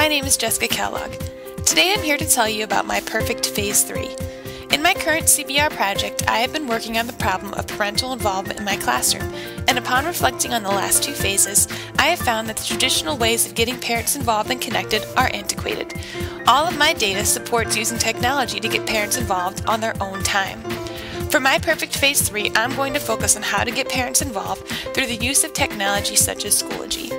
My name is Jessica Kellogg. Today I'm here to tell you about my perfect Phase 3. In my current CBR project, I have been working on the problem of parental involvement in my classroom, and upon reflecting on the last two phases, I have found that the traditional ways of getting parents involved and connected are antiquated. All of my data supports using technology to get parents involved on their own time. For my perfect Phase 3, I'm going to focus on how to get parents involved through the use of technology such as Schoology.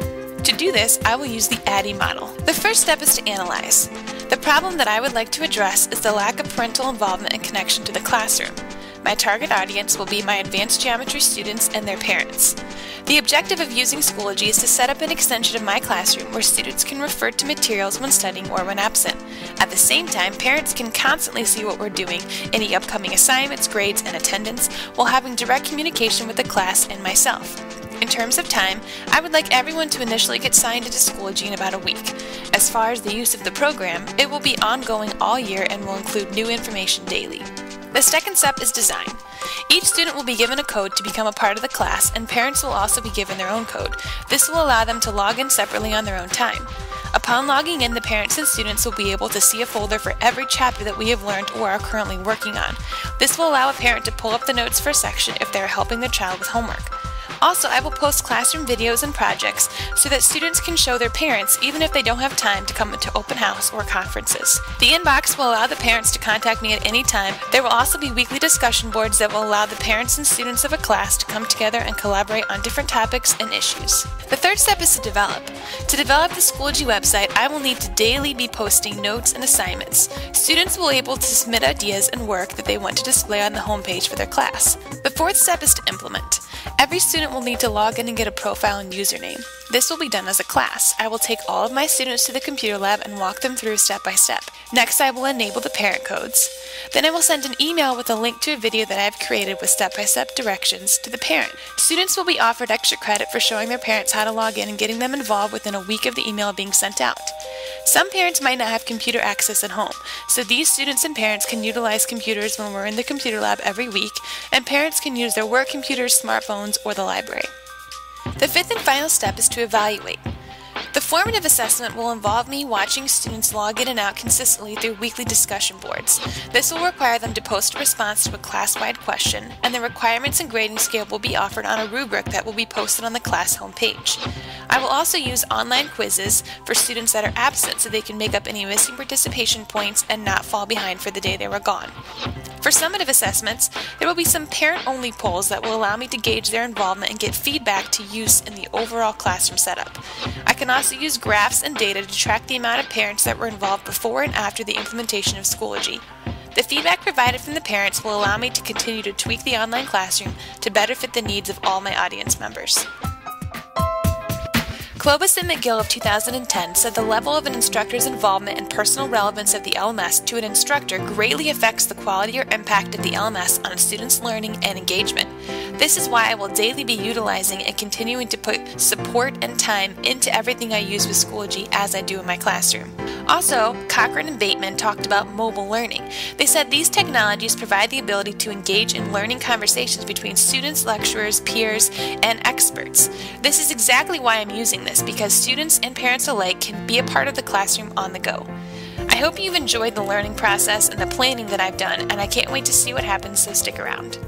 To do this, I will use the Addie model. The first step is to analyze. The problem that I would like to address is the lack of parental involvement and connection to the classroom. My target audience will be my advanced geometry students and their parents. The objective of using Schoology is to set up an extension of my classroom where students can refer to materials when studying or when absent. At the same time, parents can constantly see what we're doing, any upcoming assignments, grades, and attendance, while having direct communication with the class and myself. In terms of time, I would like everyone to initially get signed into Schoology in about a week. As far as the use of the program, it will be ongoing all year and will include new information daily. The second step is design. Each student will be given a code to become a part of the class, and parents will also be given their own code. This will allow them to log in separately on their own time. Upon logging in, the parents and students will be able to see a folder for every chapter that we have learned or are currently working on. This will allow a parent to pull up the notes for a section if they are helping their child with homework. Also, I will post classroom videos and projects so that students can show their parents even if they don't have time to come to open house or conferences. The inbox will allow the parents to contact me at any time. There will also be weekly discussion boards that will allow the parents and students of a class to come together and collaborate on different topics and issues. The third step is to develop. To develop the Schoology website, I will need to daily be posting notes and assignments. Students will be able to submit ideas and work that they want to display on the homepage for their class. The fourth step is to implement. Every student will need to log in and get a profile and username. This will be done as a class. I will take all of my students to the computer lab and walk them through step by step. Next, I will enable the parent codes. Then I will send an email with a link to a video that I have created with step-by-step directions to the parent. Students will be offered extra credit for showing their parents how to log in and getting them involved within a week of the email being sent out. Some parents might not have computer access at home, so these students and parents can utilize computers when we're in the computer lab every week, and parents can use their work computers, smartphones, or the library. The fifth and final step is to evaluate. The formative assessment will involve me watching students log in and out consistently through weekly discussion boards. This will require them to post a response to a class-wide question, and the requirements and grading scale will be offered on a rubric that will be posted on the class homepage. I will also use online quizzes for students that are absent so they can make up any missing participation points and not fall behind for the day they were gone. For summative assessments, there will be some parent-only polls that will allow me to gauge their involvement and get feedback to use in the overall classroom setup. I can also use graphs and data to track the amount of parents that were involved before and after the implementation of Schoology. The feedback provided from the parents will allow me to continue to tweak the online classroom to better fit the needs of all my audience members. Clovis and McGill of 2010 said the level of an instructor's involvement and personal relevance of the LMS to an instructor greatly affects the quality or impact of the LMS on a student's learning and engagement. This is why I will daily be utilizing and continuing to put support and time into everything I use with Schoology as I do in my classroom. Also, Cochran and Bateman talked about mobile learning. They said these technologies provide the ability to engage in learning conversations between students, lecturers, peers, and experts. This is exactly why I'm using this, because students and parents alike can be a part of the classroom on the go. I hope you've enjoyed the learning process and the planning that I've done, and I can't wait to see what happens, so stick around.